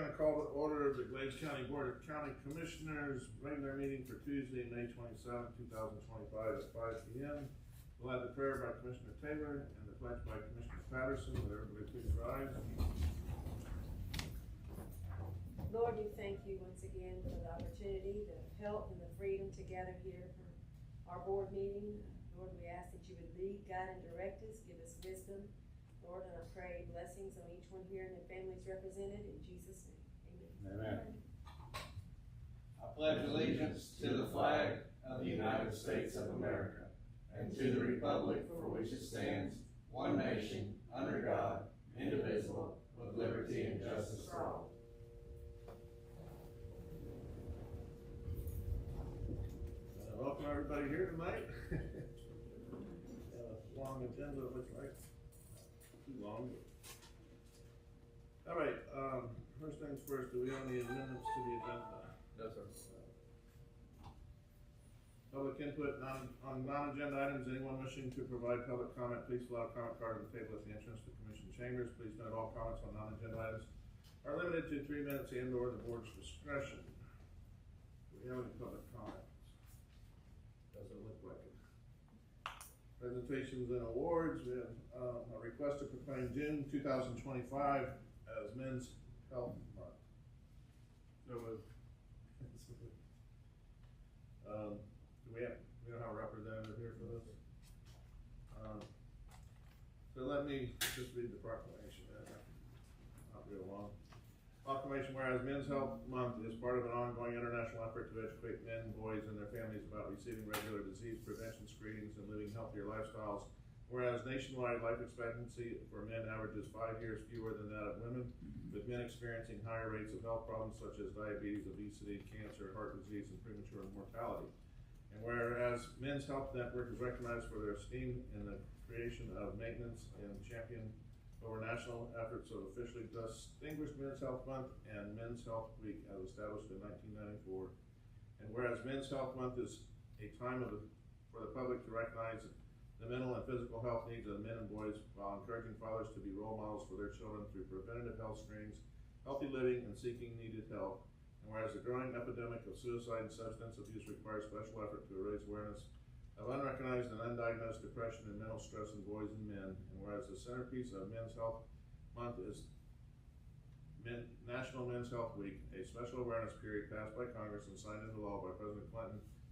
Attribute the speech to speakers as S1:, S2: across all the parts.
S1: gonna call to order the Glades County Board of County Commissioners regular meeting for Tuesday, May 27, 2025 at 5 p.m. We'll have the prayer by Commissioner Taylor and the pledge by Commissioner Patterson. Would everybody please rise?
S2: Lord, we thank you once again for the opportunity, the help, and the freedom to gather here for our board meeting. Lord, we ask that you would lead, guide, and direct us, give us wisdom. Lord, and I pray blessings on each one here and their families represented in Jesus' name. Amen.
S3: Amen. I pledge allegiance to the flag of the United States of America and to the republic for which it stands, one nation, under God, indivisible, with liberty and justice for all.
S1: Welcome everybody here tonight. Long agenda, it looks like. Too long. All right, first things first, do we have any amendments to the agenda?
S3: No, sir.
S1: Public input on non-agenda items. Anyone wishing to provide public comment, please fill out a comment card on the table at the entrance to commission chambers. Please note all comments on non-agenda items are limited to 3 minutes and or the board's discretion. Do we have any public comments? Doesn't look like it. Presentations and awards. We have a request to proclaim June 2025 as Men's Health Month. Do we don't have a representative here for this? So let me just read the proclamation. Not real long. Proclamation, whereas Men's Health Month is part of an ongoing international effort to educate men, boys, and their families about receiving regular disease prevention screenings and living healthier lifestyles. Whereas nationwide life expectancy for men averages 5 years fewer than that of women, with men experiencing higher rates of health problems such as diabetes, obesity, cancer, heart disease, and premature mortality. And whereas Men's Health Network is recognized for their esteem in the creation of maintenance and champion over national efforts of officially distinguished Men's Health Month and Men's Health Week as established in 1994. And whereas Men's Health Month is a time for the public to recognize the mental and physical health needs of men and boys while encouraging fathers to be role models for their children through preventative health screenings, healthy living, and seeking needed help. And whereas the growing epidemic of suicide and substance abuse requires special effort to raise awareness of unrecognized and undiagnosed depression and mental stress in boys and men. And whereas the centerpiece of Men's Health Month is National Men's Health Week, a special awareness period passed by Congress and signed into law by President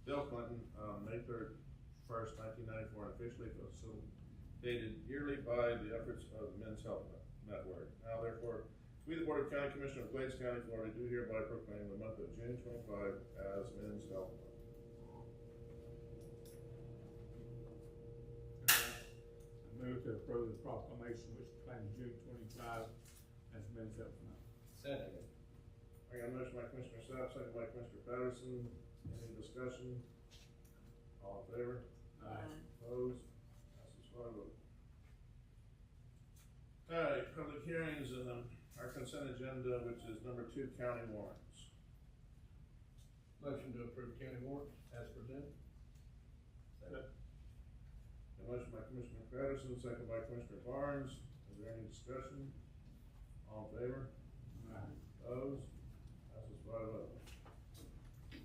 S1: Bill Clinton on May 1st, 1994, and officially facilitated yearly by the efforts of the Men's Health Network. Now, therefore, we, the Board of County Commissioners of Glades County, Florida, do hereby proclaim the month of June 25 as Men's Health Month.
S4: I move to approve the proclamation which proclaims June 25 as Men's Health Month.
S3: Second.
S1: I got a motion by Commissioner Sapp, second by Commissioner Patterson. Any discussion? All in favor?
S4: Aye.
S1: Opposed? Passes 5-0. All right, public hearings and our consent agenda, which is number 2, county warrants.
S3: Motion to approve county warrants as presented. Second.
S1: A motion by Commissioner Patterson, second by Commissioner Barnes. Is there any discussion? All in favor?
S4: Aye.
S1: Opposed? Passes 5-0.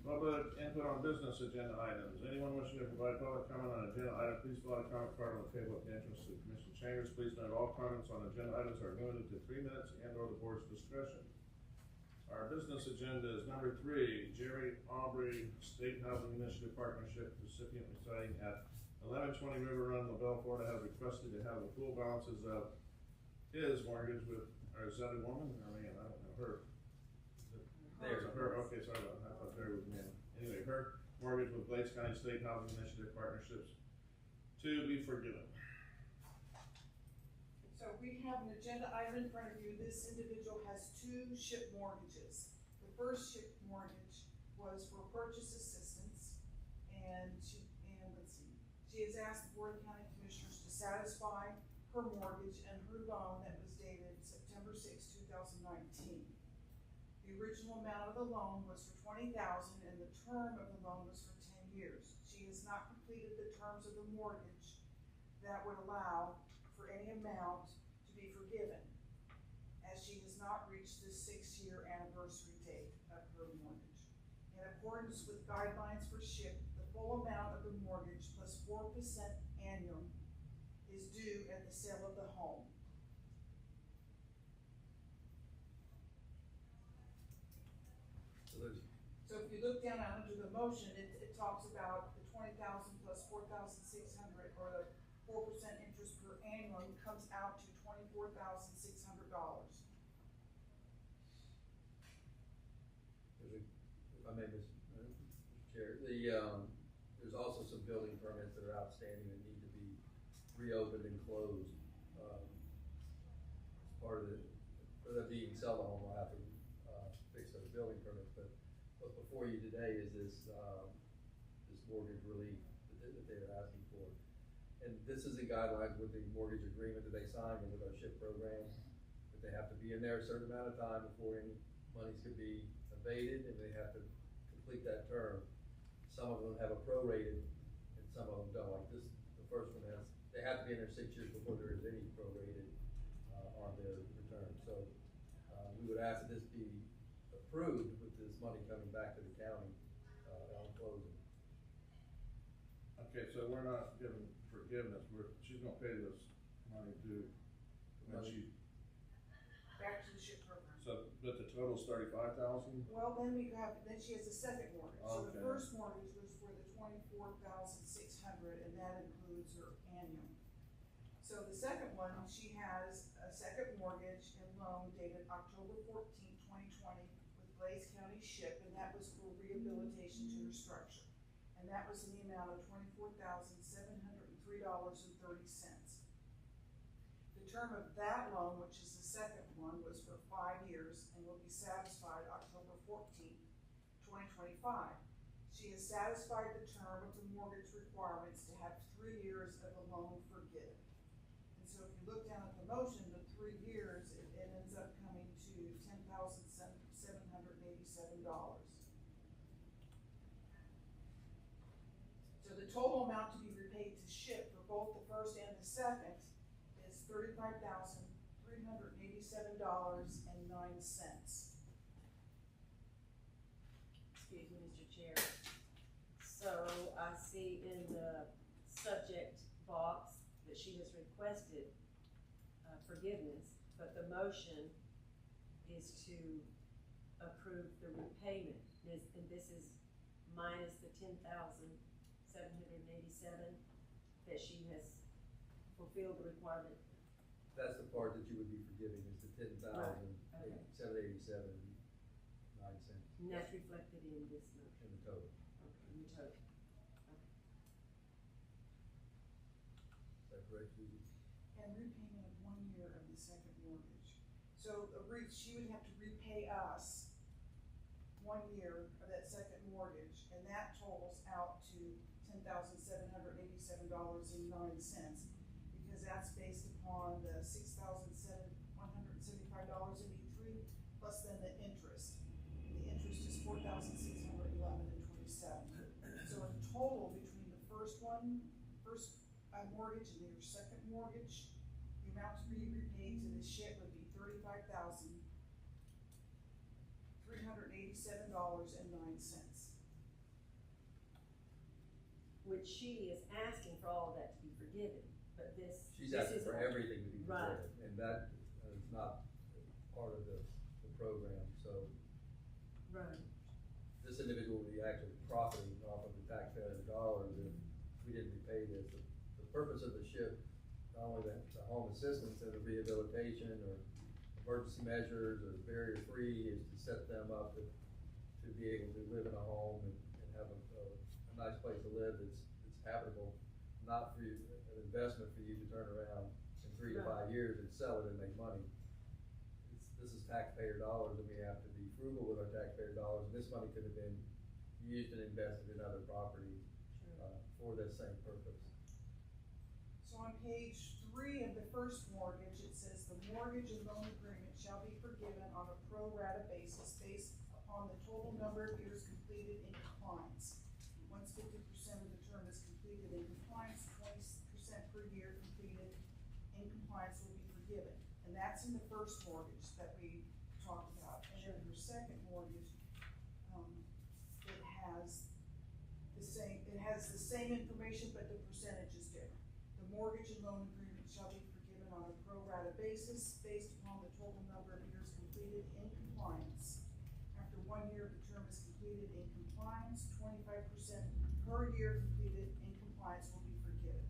S1: Public input on business agenda items. Anyone wishing to provide public comment on agenda item, please fill out a comment card on the table at the entrance to the commission chambers. Please note all comments on agenda items are limited to 3 minutes and or the board's discretion. Our business agenda is number 3, Jerry Aubrey State Housing Initiative Partnership recipient residing at 1120 River Run, LaBelle, Florida, has requested to have the full balances of his mortgage with, or is that a woman or a man? I don't know. Her. There's her. Okay, sorry about that. I thought there was a man. Anyway, her mortgage with Glades County State Housing Initiative Partnerships to be forgiven.
S5: So we have an agenda item in front of you. This individual has 2 ship mortgages. The first ship mortgage was for purchase assistance, and she has asked the Board of County Commissioners to satisfy her mortgage and her loan that was dated September 6, 2019. The original amount of the loan was for $20,000 and the term of the loan was for 10 years. She has not completed the terms of the mortgage that would allow for any amount to be forgiven. As she has not reached the 6-year anniversary date of her mortgage. In accordance with guidelines for SHIP, the full amount of the mortgage plus 4% annual is due at the sale of the home. So if you look down under the motion, it talks about the 20,000 plus 4,600, or the 4% interest per annum comes out to $24,600.
S6: If I may, Mr. Chair, there's also some building permits that are outstanding that need to be reopened and closed. As part of for the deed and sell the home, we'll have to fix those building permits, but what's before you today is this mortgage relief that they're asking for. And this is in guidelines with the mortgage agreement that they signed and with our SHIP program, that they have to be in there a certain amount of time before any monies could be abated, and they have to complete that term. Some of them have a prorated, and some of them don't. Like this, the first one has, they have to be in there 6 years before there is any prorated on their return. So we would ask that this be approved with this money coming back to the county on closing.
S1: Okay, so we're not giving forgiveness, she's gonna pay this money due when she,
S5: Back to the SHIP program.
S1: so, but the total's 35,000?
S5: Well, then she has a second mortgage. So the
S1: Okay.
S5: first mortgage was for the 24,600, and that includes her annual. So the second one, she has a second mortgage and loan dated October 14, 2020 with Glaze County SHIP, and that was for rehabilitation to her structure. And that was in the amount of $24,703.30. The term of that loan, which is the second one, was for 5 years and will be satisfied October 14, 2025. She has satisfied the term of the mortgage requirements to have 3 years of the loan forgiven. And so if you look down at the motion, the 3 years, it ends up coming to $10,787. So the total amount to be repaid to SHIP for both the first and the second is $35,387.09.
S2: Excuse me, Mr. Chair. So I see in the subject box that she has requested forgiveness, but the motion is to approve the repayment. And this is minus the $10,787 that she has fulfilled the requirement.
S6: That's the part that you would be forgiving, is the $10,787.09
S2: And that's reflected in this motion.
S6: in the total.
S2: Okay, in the total.
S6: Is that correct, Susie?
S5: And repayment of 1 year of the second mortgage. So she would have to repay us 1 year of that second mortgage, and that totals out to $10,787.09, because that's based upon the $6,175.83 plus then the interest. And the interest is $4,611.27. So in total, between the first mortgage and your second mortgage, the amount to be repaid to the SHIP would be $35,387.09.
S2: Which she is asking for all of that to be forgiven, but this.
S6: She's
S2: this
S6: asking
S2: is
S6: for everything to be
S2: Right.
S6: forgiven, and that is not part of the program, so.
S2: Right.
S6: This individual would be actually profiting off of the taxpayers' dollars if we didn't repay this. The purpose of the SHIP, not only the home assistance and the rehabilitation or emergency measures or barrier-free, is to set them up to be able to live in a home and have a nice place to live that's habitable, not for you, an investment for you to turn around in 3 to 5 years and sell it and make money. This is taxpayer dollars, and we have to be frugal with our taxpayer dollars, and this money could have been used and invested in other properties for that same purpose.
S5: So on page 3 of the first mortgage, it says the mortgage and loan agreement shall be forgiven on a pro rata basis based upon the total number of years completed in compliance. Once 50% of the term is completed in compliance, 20% per year completed in compliance will be forgiven. And that's in the first mortgage. that we talked about. And then her second mortgage, it has the same information, but the percentage is different. The mortgage and loan agreement shall be forgiven on a pro rata basis based upon the total number of years completed in compliance. After 1 year of the term is completed in compliance, 25% per year completed in compliance will be forgiven.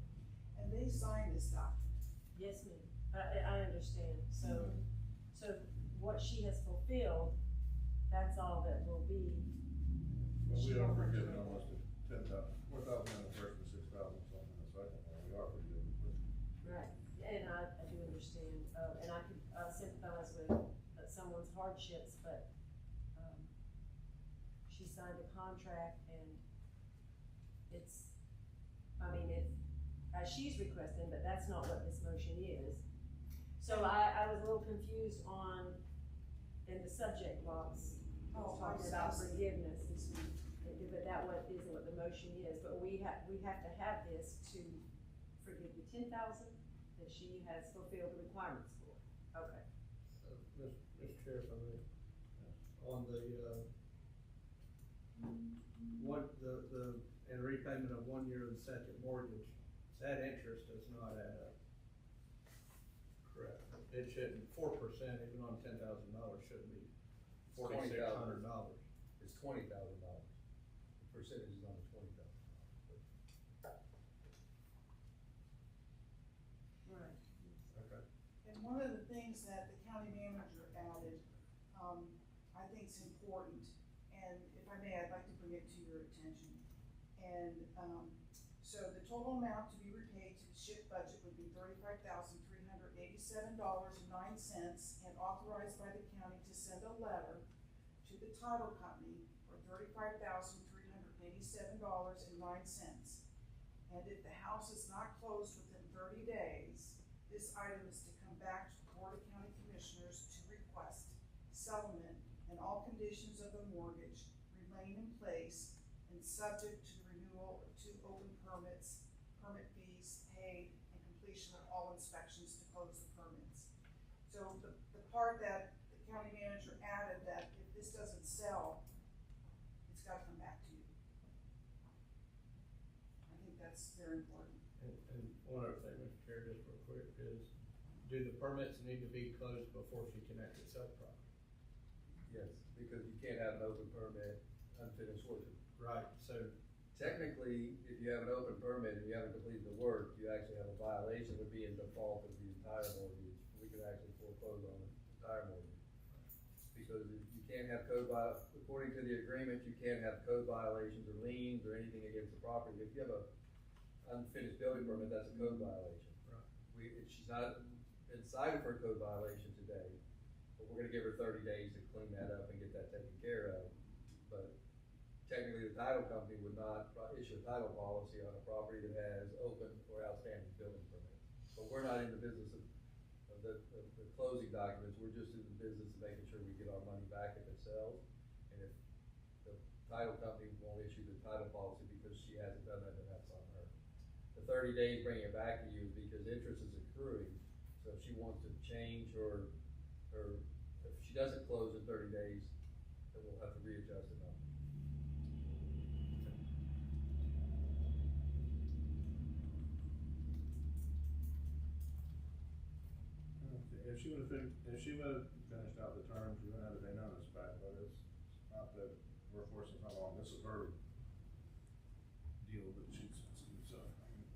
S5: And they signed this document.
S2: Yes, ma'am, I understand, so what she has fulfilled, that's all that will be.
S1: Well,
S2: She
S1: we are
S2: won't have to
S1: forgiving
S2: pay.
S1: almost 4,000 in the first and 6,000 something in the second one, we are forgiving.
S2: Right, and I do understand, and I could sympathize with someone's hardships, but, she signed a contract and it's, as she's requesting, but that's not what this motion is. So I was a little confused on, in the subject box, it's talking about forgiveness. But that isn't what the motion is, but we have to have this to forgive the 10,000 that she has fulfilled the requirements for. Okay.
S6: Mr. Chair, if I may, on and repayment of 1 year of the second mortgage, that interest does not add up. Correct. It shouldn't, 4% even on $10,000 shouldn't be $4,600.
S3: It's $20,000. The percentage is on the $20,000.
S2: Right.
S3: Okay.
S5: And one of the things that the county manager added, I think is important, and if I may, I'd like to bring it to your attention. And, so the total amount to be repaid to the SHIP budget would be $35,387.09, and authorized by the county to send a letter to the title company for $35,387.09. And if the house is not closed within 30 days, this item is to come back to the Board of County Commissioners to request settlement and all conditions of the mortgage remain in place and subject to the renewal of 2 open permits, permit fees paid, and completion of all inspections to close the permits. So the part that the county manager added, that if this doesn't sell, it's gotta come back to you. I think that's very important.
S6: And one other thing, Mr. Chair, just real quick, is do the permits need to be closed before she can actually sell the property?
S3: Yes, because you can't have an open permit, unfinished work.
S6: Right, so
S3: Technically, if you have an open permit and you haven't completed the work, you actually have a violation, would be in default of the entire mortgage. We could actually foreclose on the entire mortgage. Because you can't have according to the agreement, you can't have code violations or liens or anything against the property. If you have a unfinished building permit, that's a code violation.
S6: Right.
S3: She's not been cited for a code violation today, but we're gonna give her 30 days to clean that up and get that taken care of. But technically, the title company would not issue a title policy on a property that has open or outstanding building permits. But we're not in the business of the closing documents, we're just in the business of making sure we get our money back if it sells. And if the title company won't issue the title policy because she hasn't done that, then that's on her. The 30 days bringing it back to you is because interest is accruing, so if she wants to change or if she doesn't close in 30 days, then we'll have to readjust it up.
S1: If she would've finished out the terms, you wouldn't have to pay none of this back, but it's not that we're forcing her along, this is her deal that she's, so, I mean.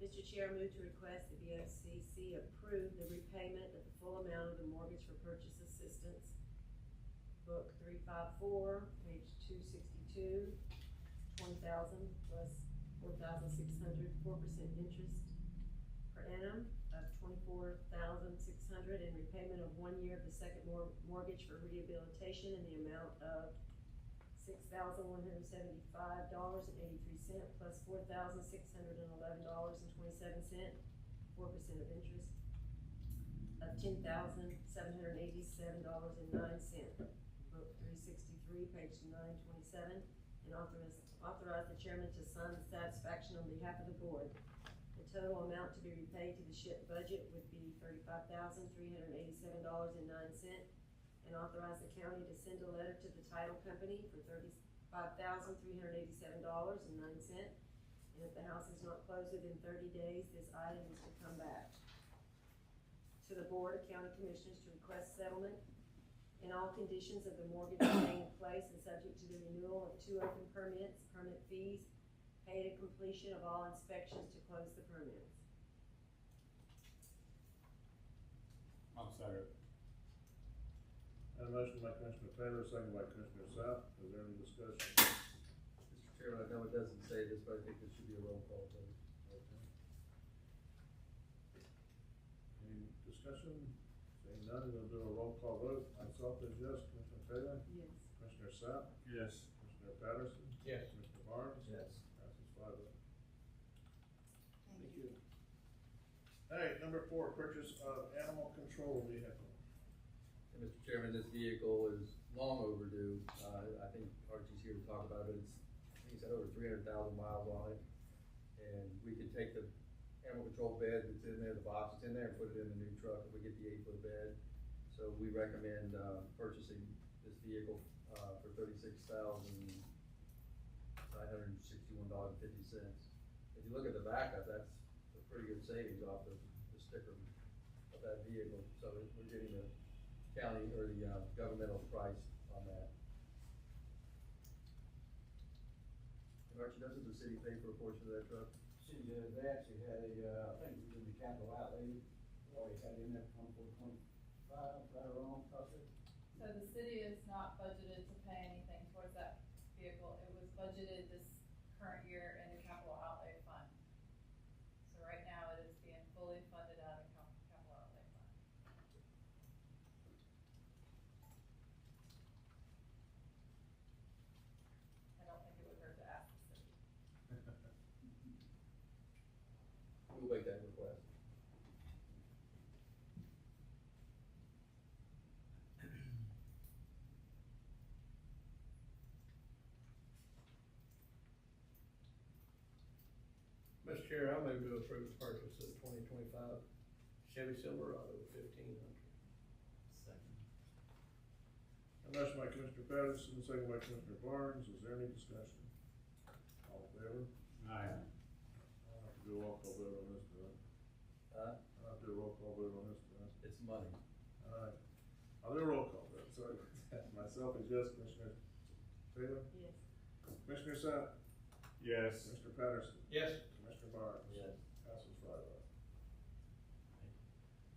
S2: Mr. Chair, I move to request the BOCC approve the repayment of the full amount of the mortgage for purchase assistance, book 354, page 262, 20,000 plus 4,600, 4% interest per annum of 24,600, and repayment of 1 year of the second mortgage for rehabilitation in the amount of $6,175.83 plus $4,611.27, 4% of interest, of $10,787.09. Book 363, page 927, and authorize the chairman to sign the satisfaction on behalf of the board. The total amount to be repaid to the ship budget would be $35,387.09, and authorize the county to send a letter to the title company for $35,387.09. And if the house is not closed within 30 days, this item is to come back to the Board of County Commissioners to request settlement in all conditions of the mortgage remaining in place and subject to the renewal of 2 open permits, permit fees, paid at completion of all inspections to close the permits.
S4: I'll second.
S1: And a motion by Commissioner Taylor, second by Commissioner Sapp. Is there any discussion?
S6: Mr. Chairman, I know it doesn't say this, but I think this should be a roll call vote.
S1: Okay. Any discussion? Seeing none, we'll do a roll call vote. Myself is yes. Commissioner Taylor?
S2: Yes.
S1: Commissioner Sapp?
S4: Yes.
S1: Commissioner Patterson?
S3: Yes.
S1: Commissioner Barnes?
S3: Yes.
S1: Passes 5-0.
S5: Thank you.
S1: Alright, number 4, purchase of animal control vehicle.
S6: And Mr. Chairman, this vehicle is long overdue. I think Archie's here to talk about it. I think he's had over 300,000 miles on it. And we could take the animal control bed that's in there, the box that's in there, and put it in the new truck if we get the 8-foot bed. So we recommend, purchasing this vehicle, for $36,961.50. If you look at the backup, that's a pretty good savings off the sticker of that vehicle. So we're getting the county or the governmental price on that. And Archie, doesn't the city pay for a portion of that truck?
S7: City does that, she had I think it was in the capital outlay, already had in there 24, 25, right around, possibly.
S8: So the city is not budgeted to pay anything towards that vehicle. It was budgeted this current year in the capital outlay fund. So right now it is being fully funded out of capital outlay fund. I don't think it would hurt to ask the city.
S6: We'll make that request.
S3: Mr. Chair, I move to approve the purchase of the 2025 Chevy Silverado 1500.
S7: Second.
S1: A motion by Commissioner Patterson, second by Commissioner Barnes. Is there any discussion? All in favor?
S4: Aye.
S1: I'll have to do a roll call vote on this, tonight. I'll have to do a roll call vote on this, tonight.
S6: It's money.
S1: Alright, I'll do a roll call vote, sorry. Myself is yes. Commissioner Taylor?
S2: Yes.
S1: Commissioner Sapp?
S4: Yes.
S1: Commissioner Patterson?
S3: Yes.
S1: Commissioner Barnes?
S6: Yes.
S1: Passes 5-0.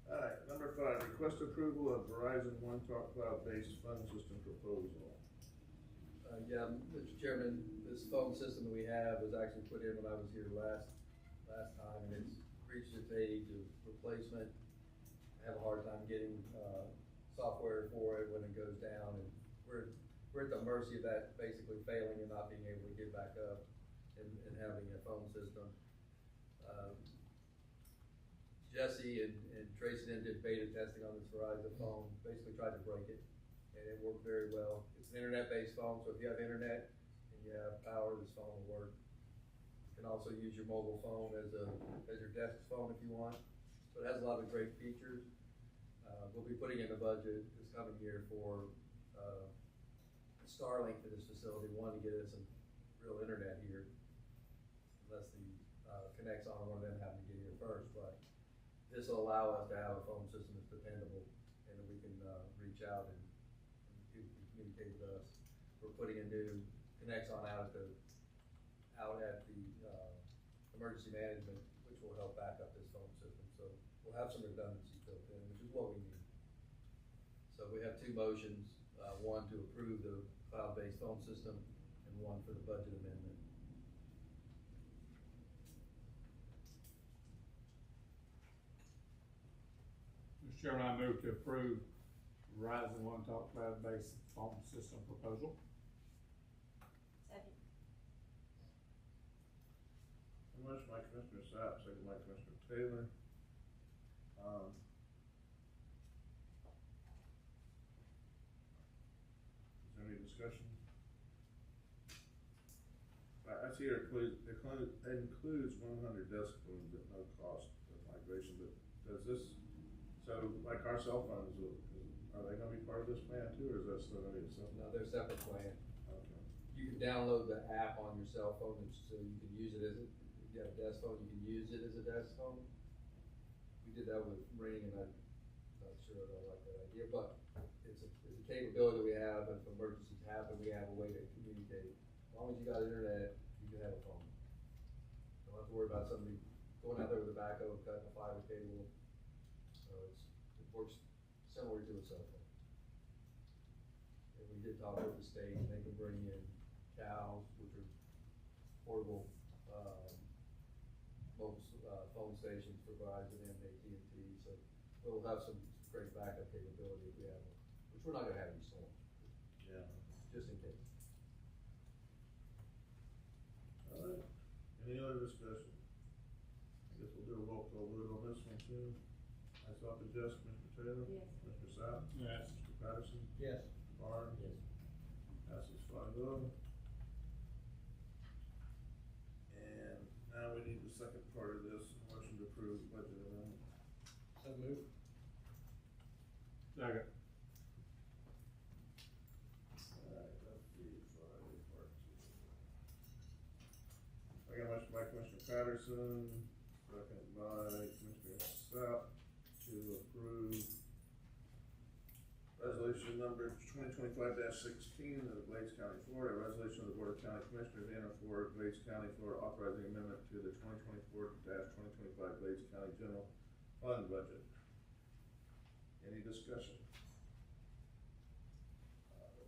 S1: Alright, number 5, request approval of Verizon One Talk Cloud-based phone system proposal.
S6: Yeah, Mr. Chairman, this phone system that we have was actually put in when I was here last time, and it's reached its age of replacement. I have a hard time getting, software for it when it goes down, and we're at the mercy of that basically failing and not being able to get back up and having a phone system. Jesse and Tracy then did beta testing on this Verizon phone, basically tried to break it, and it worked very well. It's an internet-based phone, so if you have internet and you have power, this phone will work. You can also use your mobile phone as your desk phone if you want. So it has a lot of great features. We'll be putting in the budget this coming year for Starlink for this facility. One, to get us some real internet here, unless the connects on one of them having to get here first, but this will allow us to have a phone system that's dependable and that we can reach out and communicate with us. We're putting a new connects on out at the emergency management, which will help back up this phone system. So we'll have some redundancy built in, which is what we need. So we have 2 motions, one to approve the cloud-based phone system and one for the budget amendment.
S4: Mr. Chairman, I move to approve Verizon One Talk Cloud-based phone system proposal.
S2: Second.
S1: A motion by Commissioner Sapp, second by Commissioner Taylor. discussion? I see it includes 100 desk phones at no cost of migration, but does this, so like our cell phones, are they gonna be part of this plan too, or is that still gonna be something?
S6: No, they're a separate plan.
S1: Okay.
S6: You can download the app on your cell phone, and so you can use it as if you have a desk phone, you can use it as a desk phone. We did that with Ring, and I'm not sure I like that idea, but it's a capability we have, and if emergencies happen, we have a way to communicate. As long as you got internet, you can have a phone. Don't have to worry about somebody going out there with a backhoe, cutting a fiber cable. So it works similar to a cell phone. And we did talk with the state, and they can bring in cows, which are portable, mobile, phone stations for Verizon and AT&T, so we'll have some great backup capability if we have one, which we're not gonna have any storms,
S1: Yeah.
S6: just in case.
S1: All right, any other discussion? I guess we'll do a roll call vote on this one too. Myself and Jess, Mr. Taylor?
S2: Yes.
S1: Mr. Sapp?
S4: Yes.
S1: Mr. Patterson?
S7: Yes.
S1: Barnes?
S6: Yes.
S1: Passes 5-0. And now we need the second part of this, motion to approve budget amendment.
S6: So move.
S4: Second.
S1: Alright, that's the Friday part two. I got a motion by Commissioner Patterson, second by Commissioner Sapp to approve resolution number 2025-16 of Glades County, Florida, a resolution of the Board of County Commissioners in or for Glades County, Florida, authorizing amendment to the 2024-2025 Glades County General Fund budget. Any discussion?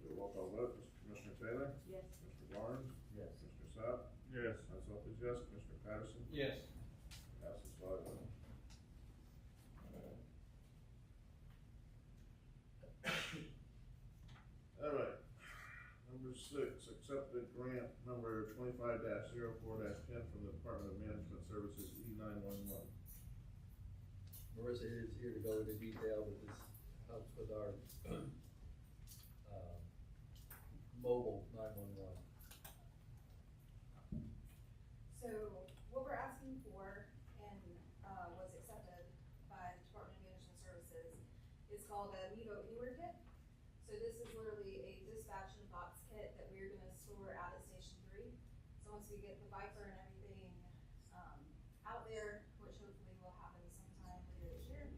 S1: Do a roll call vote. Commissioner Taylor?
S2: Yes.
S1: Mr. Barnes?
S6: Yes.
S1: Mr. Sapp?
S4: Yes.
S1: Myself is yes. Commissioner Patterson?
S7: Yes.
S1: Passes 5-0. All right. Number 6, accept the grant number 25-04-10 from the Department of Management Services E911.
S6: Marissa is here to go into detail, but this helps with our, mobile 911.
S9: So what we're asking for and was accepted by the Department of Management Services is called a Mevo Anywhere Kit. So this is literally a dispatch and box kit that we're gonna store out at Station 3. So once we get the Viper and everything out there, which hopefully will happen sometime later this year,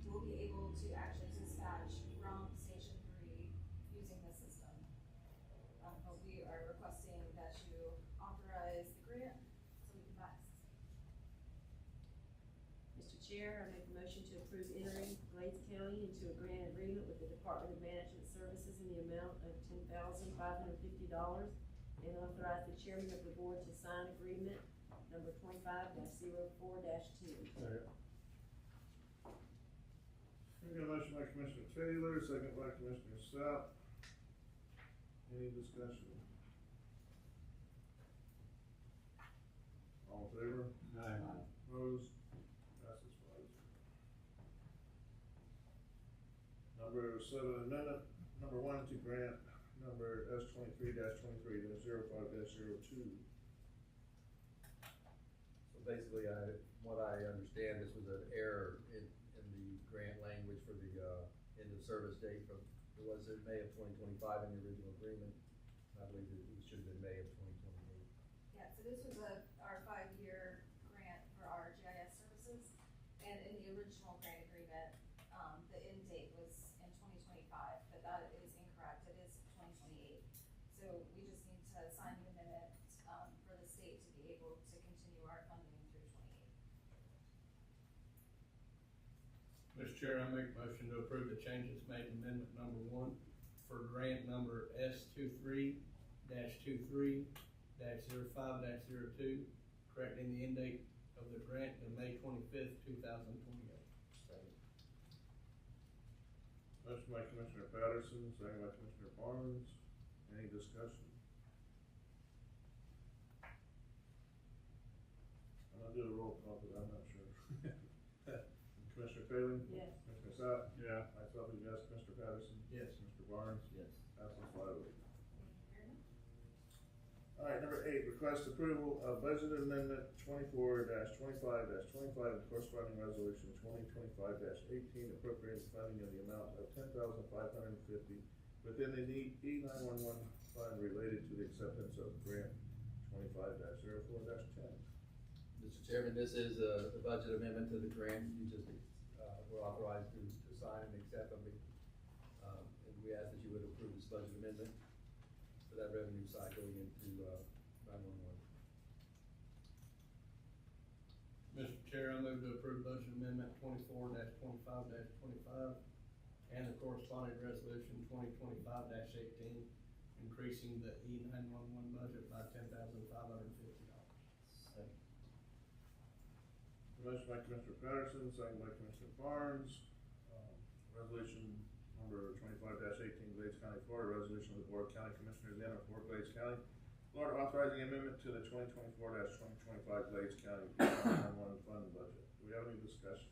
S9: we'll be able to actually dispatch from Station 3 using the system. But we are requesting that you authorize the grant so we can buy the system.
S2: Mr. Chair, I make a motion to approve entering Glades County into a grant agreement with the Department of Management Services in the amount of $10,550 and authorize the chairman of the board to sign agreement number 25-04-10.
S4: Second.
S1: We got a motion by Commissioner Taylor, second by Commissioner Sapp. Any discussion? All in favor?
S4: Aye.
S1: Opposed? Passes 5-0. Number 7, amendment number 1 to grant number S23-23-05-02.
S6: So basically, what I understand, this was an error in the grant language for the, end of service date from, it was in May of 2025 in the original agreement. I believe it should have been May of 2028.
S9: Yeah, so this was our 5-year grant for our GIS services. And in the original grant agreement, the end date was in 2025, but that is incorrect. It is 2028. So we just need to sign the amendment, for the state to be able to continue our funding through 28.
S7: Mr. Chair, I make a motion to approve the changes made in amendment number 1 for grant number S23-23-05-02, correcting the end date of the grant to May 25th, 2028.
S1: Motion by Commissioner Patterson, second by Commissioner Barnes. Any discussion? I'm gonna do a roll call, but I'm not sure. Commissioner Taylor?
S2: Yes.
S1: Commissioner Sapp?
S4: Yeah.
S1: Myself is yes. Commissioner Patterson?
S7: Yes.
S1: Mr. Barnes?
S6: Yes.
S1: Passes 5-0. Alright, number 8, request approval of budget amendment 24-25-25 and corresponding resolution 2025-18 appropriating funding in the amount of $10,550 within the E911 fund related to the acceptance of grant 25-04-10.
S6: Mr. Chairman, this is the budget amendment to the grant you just, were authorized to sign and accept on me. And we ask that you would approve this budget amendment for that revenue side going into, 911.
S3: Mr. Chair, I move to approve budget amendment 24-25-25 and the corresponding resolution 2025-18, increasing the E911 budget by $10,550.
S1: Motion by Commissioner Patterson, second by Commissioner Barnes. Resolution number 25-18, Glades County, Florida, resolution of the Board of County Commissioners in and for Glades County, Florida, authorizing amendment to the 2024-2025 Glades County 911 fund budget. Do we have any discussion?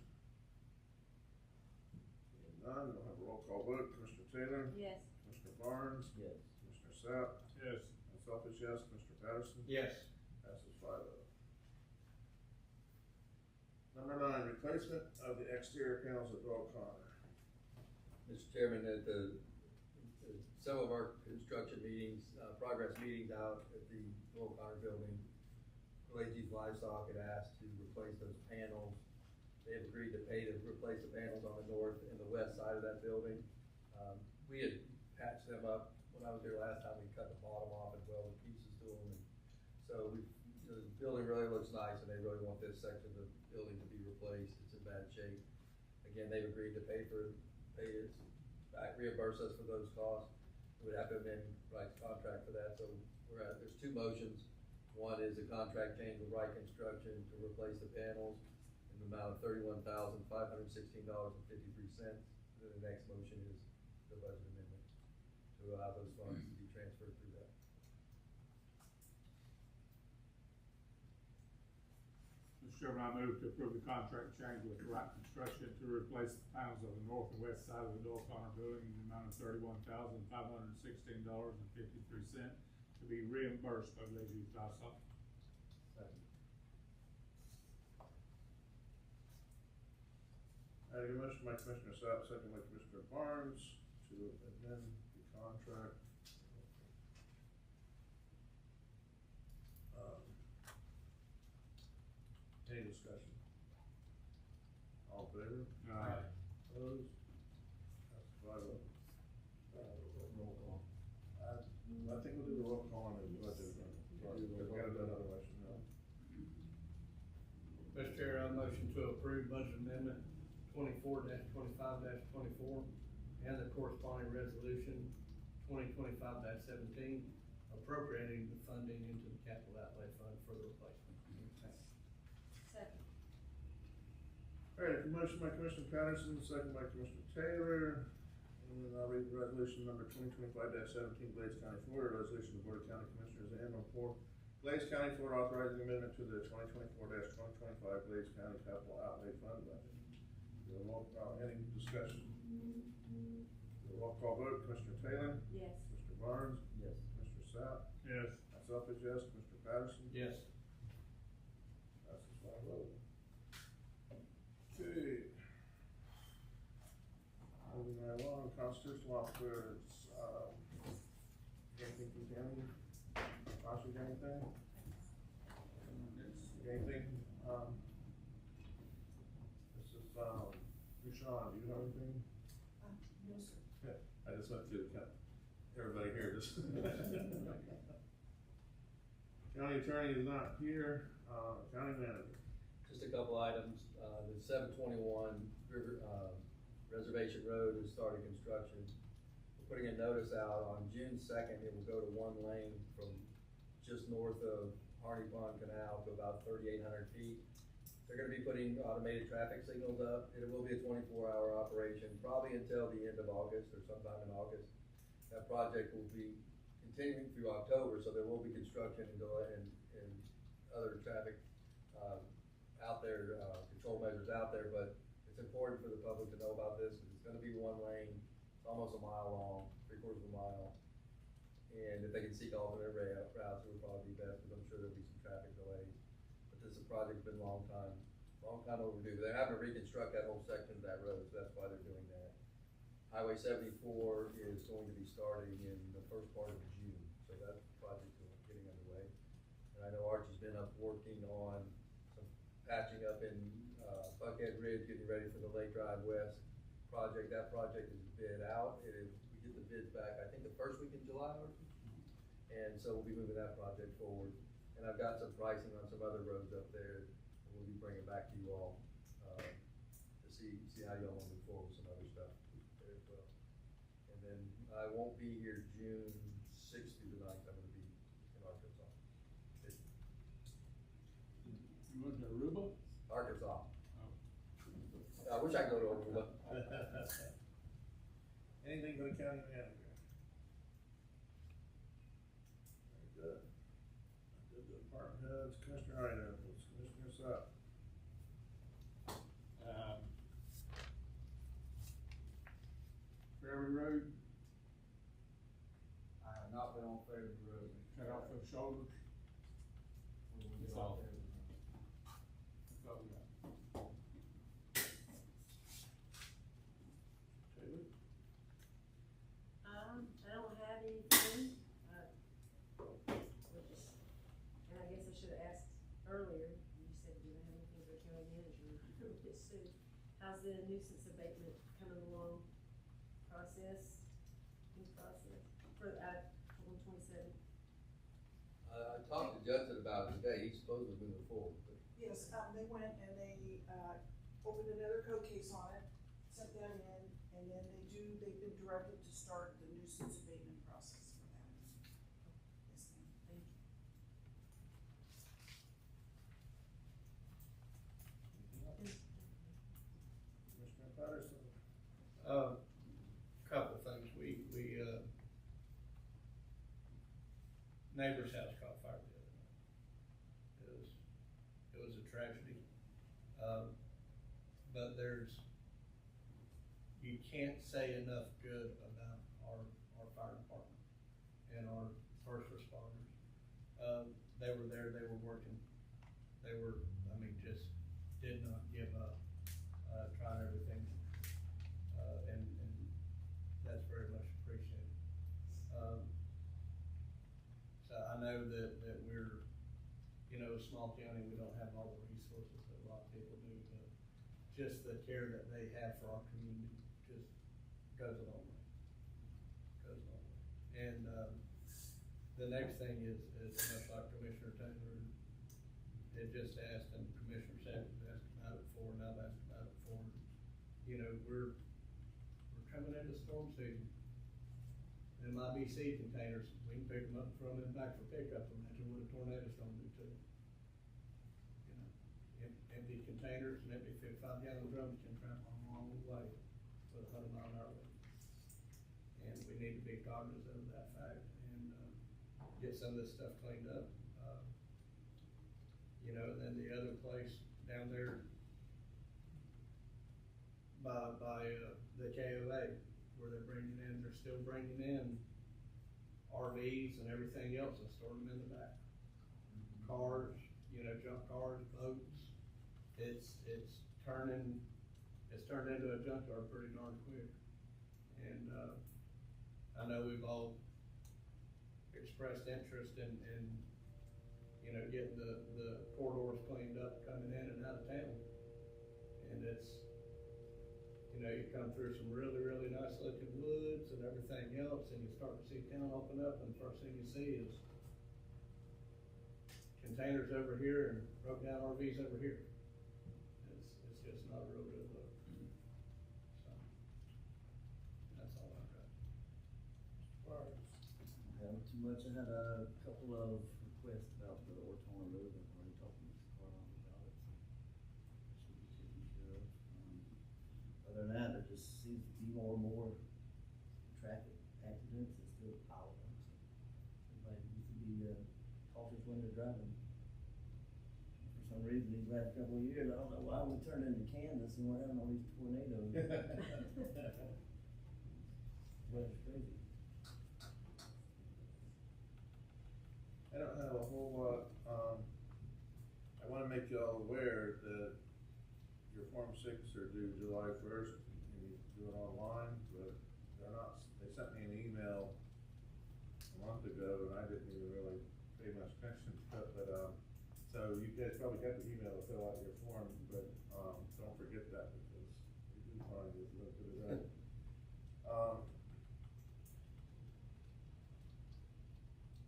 S1: Seeing none, we'll have a roll call vote. Commissioner Taylor?
S2: Yes.
S1: Commissioner Barnes?
S7: Yes.
S1: Commissioner Sapp?
S4: Yes.
S1: Myself is yes. Commissioner Patterson?
S3: Yes.
S1: Passes 5-0. Number 9, replacement of the exterior panels at Dog Connor.
S6: Mr. Chairman, some of our construction meetings, progress meetings out at the Will Connor building, Pelagi's Livestock had asked to replace those panels. They have agreed to pay to replace the panels on the north and the west side of that building. We had patched them up when I was there last time. We cut the bottom off and welded pieces to them. And so the building really looks nice, and they really want this section of the building to be replaced. It's in bad shape. Again, they've agreed to reimburse us for those costs. We would have to amend Wright's contract for that. So there's 2 motions. One is a contract change with Wright Construction to replace the panels in the amount of $31,516.53. And then the next motion is the budget amendment to allow those funds to be transferred through that.
S4: Mr. Chairman, I move to approve the contract change with Wright Construction to replace the panels of the north and west side of the Dog Connor building in the amount of $31,516.53 to be reimbursed by Pelagi's Livestock.
S7: Second.
S1: I have a motion by Commissioner Sapp, second by Commissioner Barnes to amend the contract. Any discussion? All in favor?
S4: Aye.
S1: Opposed? That's 5-0.
S7: Roll call.
S1: I think we'll do the roll call on the budget. We've got to do another motion now.
S3: Mr. Chair, I motion to approve budget amendment 24-25-24 and the corresponding resolution 2025-17, appropriating the funding into the capital outlay fund for the replacement.
S2: Second.
S1: Alright, a motion by Commissioner Patterson, second by Commissioner Taylor. And then I'll read the resolution number 2025-17, Glades County, Florida, resolution of the Board of County Commissioners and for Glades County, Florida, authorizing amendment to the 2024-2025 Glades County Capital Outlay Fund budget. Any discussion? Roll call vote. Commissioner Taylor?
S2: Yes.
S1: Commissioner Barnes?
S7: Yes.
S1: Commissioner Sapp?
S4: Yes.
S1: Myself is yes. Commissioner Patterson?
S3: Yes.
S1: Passes 5-0. Okay. Moving right along, constitutional officers, anything from Tammy? Tasha, got anything? Anything, this is, Rashawn, do you have anything?
S5: No, sir.
S1: I just went through the, everybody here just. County attorney is not here, county manager.
S6: Just a couple items, the 721 River, Reservation Road has started construction. We're putting a notice out on June 2nd, it will go to 1 lane from just north of Harney Pond Canal to about 3,800 feet. They're gonna be putting automated traffic signals up. It will be a 24-hour operation, probably until the end of August or sometime in August. That project will be continuing through October, so there will be construction and other traffic, out there, control measures out there, but it's important for the public to know about this, because it's gonna be 1 lane, it's almost a mile long, 3/4 of a mile. And if they can seek alternate routes, it would probably be best, because I'm sure there'll be some traffic delays. But this project's been a long time overdue. They're having to reconstruct that whole section of that road, so that's why they're doing that. Highway 74 is going to be starting in the first part of June, so that project is getting underway. And I know Archie's been up working on some patching up in Buckhead Ridge, getting ready for the Lake Drive West project. That project is bid out. We get the bids back, I think, the first week in July, Archie? And so we'll be moving that project forward. And I've got some pricing on some other roads up there that we'll be bringing back to you all, to see how y'all want to move forward with some other stuff there as well. And then I won't be here June 6th through the 9th. I'm gonna be in Arkansas.
S4: You went to Aruba?
S6: Arkansas. I wish I could go to Aruba.
S1: Anything for the county manager? Very good. Did the department heads, commissioner items, Commissioner Sup.
S4: Fairway Road,
S7: I have not been on Fairview Road.
S4: cut off the shoulders.
S7: We'll
S4: That's
S7: get
S4: all.
S7: out there.
S4: That's all we got.
S1: Taylor?
S2: I don't have anything, and I guess I should have asked earlier, you said you didn't have anything for the county manager, it's soon. How's the nuisance abatement coming along, for, 127?
S6: I talked to Justin about it today. He's supposed to be moving forward, but
S5: Yes, they went and they, opened another code case on it, sent that in, and then they've been directed to start the nuisance abatement process for that. Yes, ma'am.
S2: Thank you.
S1: Commissioner Patterson?
S3: Couple things, neighbor's house caught fire the other night. It was a tragedy. But you can't say enough good about our fire department and our first responders. They were there, they were working, just did not give up, trying everything. And that's very much appreciated. So I know that we're, a small county, we don't have all the resources that a lot of people do, but just the care that they have for our community just goes a long way. And, the next thing is much like Commissioner Taylor had just asked, and Commissioner Savage has asked about it before, and I've asked about it before. We're coming into storm season. And my BC containers, we can pick them up and throw them in back for pickup. Imagine what a tornado's gonna do to them. Empty containers and empty 5-gallon drums can travel a long way with 100-mile-an-hour wind. And we need to be cognizant of that fact and get some of this stuff cleaned up. And then the other place down there by the KOA, where they're still bringing in RVs and everything else and storing them in the back. Cars, junk cars, boats. It's turned into a junkyard pretty darn quick. And I know we've all expressed interest in getting the corridors cleaned up coming in and out of town. And it's, you come through some really, really nice looking woods and everything else, and you start to see town open up, and the first thing you see is containers over here and broke down RVs over here. It's just not a real good look. So, that's all I've got.
S10: Haven't too much. I had a couple of requests about the Ortona Road. I've already talked to Mr. Carlon about it, so should be taken care of. Other than that, there just seems to be more and more traffic accidents that still pile up. So everybody needs to be cautious when they're driving. For some reason, these last couple of years, I don't know why we turned into Kansas and we're having all these tornadoes. Weather's crazy.
S1: I don't have a whole lot, I wanna make y'all aware that your Form 6 are due July 1st, and you do it online, but they're not, they sent me an email a month ago, and I didn't even really pay much attention to it, but, so you guys probably got the email to fill out your form, but, don't forget that, because we do find it, look at it.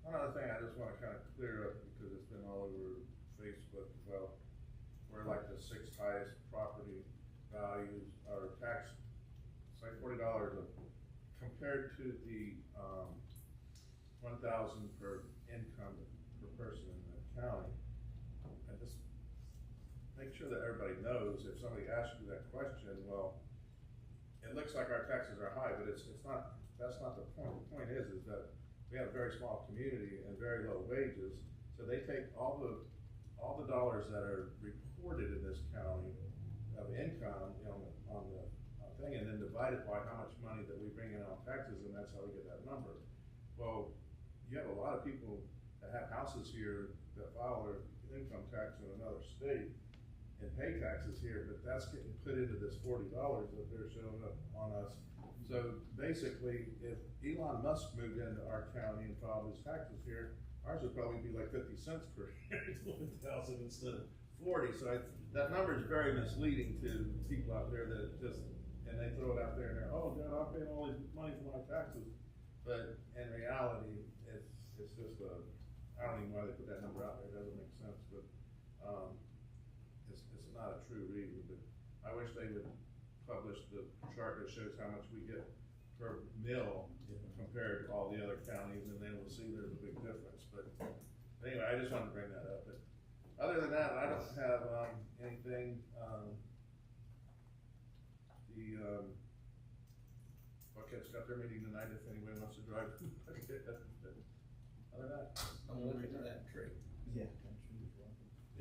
S1: Another thing I just wanna kinda clear up, because it's been all over Facebook about where like the 6 highest property values are taxed, it's like $40 compared to the, 1,000 per income per person in the county. And just make sure that everybody knows, if somebody asks you that question, well, it looks like our taxes are high, but it's not, that's not the point. The point is that we have a very small community and very low wages, so they take all the dollars that are reported in this county of income, you know, on the thing, and then divide it by how much money that we bring in on taxes, and that's how we get that number. Well, you have a lot of people that have houses here that file their income tax in another state and pay taxes here, but that's getting put into this $40 that they're showing up on us. So basically, if Elon Musk moved into our county and filed his taxes here, ours would probably be like 50 cents per year, 1,000 instead of 40. So that number is very misleading to people out there that just, and they throw it out there and they're, oh God, I'm paying all this money for my taxes. But in reality, it's just I don't even know why they put that number out there, it doesn't make sense, but it's not a true reason. But I wish they would publish the chart that shows how much we get per mill compared to all the other counties, and then we'll see there's a big difference. But anyway, I just wanted to bring that up. But other than that, I don't have anything. Buckhead's got their meeting tonight if anybody wants to drive. Other than that,
S6: I'm looking at that tree.
S10: Yeah.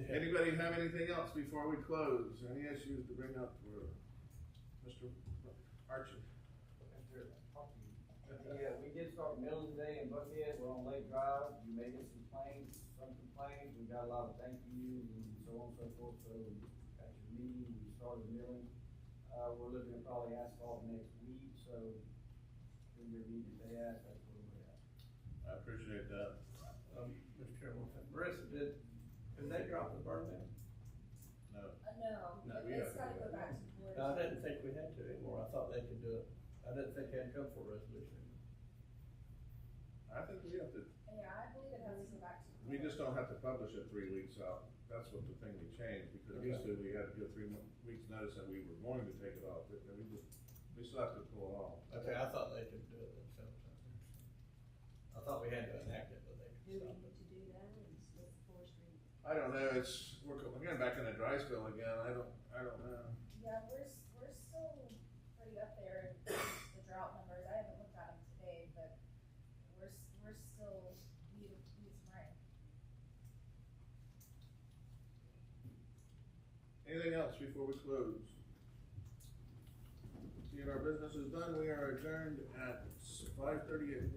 S1: anybody have anything else before we close? Any issues to bring up for Mr. Archie?
S7: Yeah, we did start milling today in Buckhead, we're on Lake Drive, you may get some complaints, we got a lot of thank yous and so on and so forth, so at your meeting, we started milling. We're looking at probably asphalt next week, so in your meeting they asked, that's where we're at.
S1: I appreciate that.
S6: Mr. Chairman, Marissa, did they drop the burn ban?
S1: No.
S9: No,
S1: No, we have
S9: it's
S1: to
S9: gotta
S1: do
S9: go
S1: that.
S9: back to the board.
S6: No, I didn't think we had to anymore, I thought they could do it, I didn't think they had to come for a resolution.
S1: I think we have to,
S9: Yeah, I believe it has to go back to the board.
S1: we just don't have to publish it 3 weeks out. That's what the thing we changed, because used to we had to give 3 weeks notice that we were going to take it off, and we still have to pull it off.
S6: Okay, I thought they could do it themselves. I thought we had to enact it, but they
S2: Do
S6: could
S2: we
S6: stop
S2: need
S6: it.
S2: to do that, or is this forestry?
S1: I don't know, we're getting back into dry spell again, I don't know.
S8: Yeah, we're still pretty up there in the drought numbers, I haven't looked at them today, but we're still need some rain.
S1: Anything else before we close? Seeing our business is done, we are adjourned at 5:38.